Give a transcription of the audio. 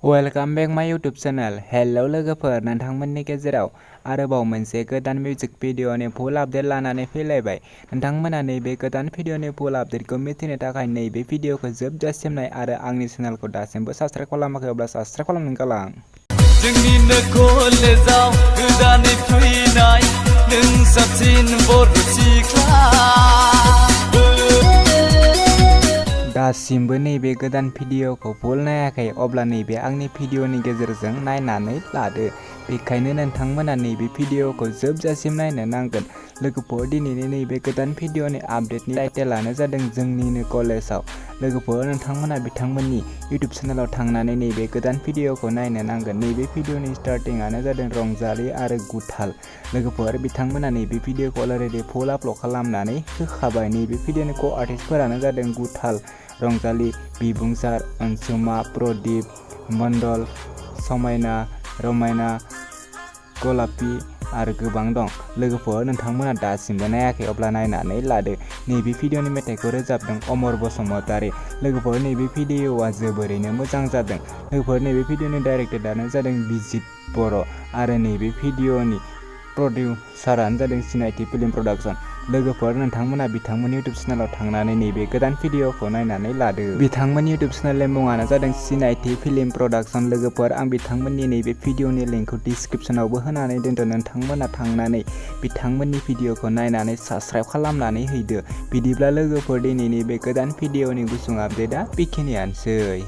Welcome बेक माय YouTube channel. Hello लोगोफोर, नोंथांमोननि गेजेराव आरोबाव मोनसे गोदान मिउजिक भिडिअनि फुल आपडेट लानानै फैलायबाय। नोंथांमोना नैबे गोदान भिडिअनि फुल आपडेटखौ मिथिनो थाखाय नैबे भिडिअखौ जोबजासिम नाय आरो आंनि चेनेलखौ दासिमबो साबस्क्राइब खालामाखैब्ला साबस्क्राइब खालामनानै गालां। जोंनिनो कलेजाव गोदानै फैनाय नों साबसिन बर' सिख्ला। दासिमबो नैबे गोदान भिडिअखौ फुल नायाखै अब्ला नैबे आंनि भिडिअनि गेजेरजों नायनानै लादो। बेखायनो नोंथांमोना नैबे भिडिअखौ जोबजासिम नायनो नांगोन। लोगोफोर, दिनैनि नैबे गोदान भिडिअनि आपडेटनि टाइटेलानो जादों जोंनिनो कलेजाव। लोगोफोर, नोंथांमोना बिथांमोननि इउटुब चेनेलाव थांनानै नैबे गोदान भिडिअखौ नायनो नांगोन। नैबे भिडिअनि स्टार्टिंआनो जादों रंजालि आरो गुथाल। लोगोफोर, बिथांमोना नैबे भिडिअखौ अलरेडि फुल आपल'ड खालामनानै होखाबाय। नैबे भिडिअनि आर्टिस्टफोरानो जादों गुथाल, रंजालि, बिबुंसार, अनसुमा, प्रदीप, मण्डल, समायना, रमायना, गलापी आरो गोबां दं। लोगोफोर, नोंथांमोना दासिमबो नायाखै अब्ला नायनानै लादो। नैबे भिडिअनि मेथाइखौ रोजाबदों अमर बसुमतारी। लोगोफोर, नैबे भिडिअआ जोबोरैनो मोजां जादों। लोगोफोर, नैबे भिडिअनि डाइरेक्टरानो जादों बिजित बर' आरो नैबे भिडिअनि प्रडिउसारानो जादों सिनायथि फिल्म प्रडाक्शन। लोगोफोर, नोंथांमोना बिथांमोननि इउटुब चेनेलाव थांनानै नैबे गोदान भिडिअखौ नायनानै लादो। बिथांमोननि इउटुब चेनेलनि मुङानो जादों सिनायथि फिल्म प्रडाक्शन। लोगोफोर, आं बिथांमोननि नैबे भिडिअनि लिंकखौ डिसक्रिपसनावबो होनानै दोनदों। नोंथांमोना थांनानै बिथांमोननि भिडिअखौ नायनानै साबस्क्राइब खालामनानै हैदो। बिदिब्ला लोगोफोर, दिनैनि बे गोदान भिडिअनि गुसुं आपडेटआ बेखिनियानोसै।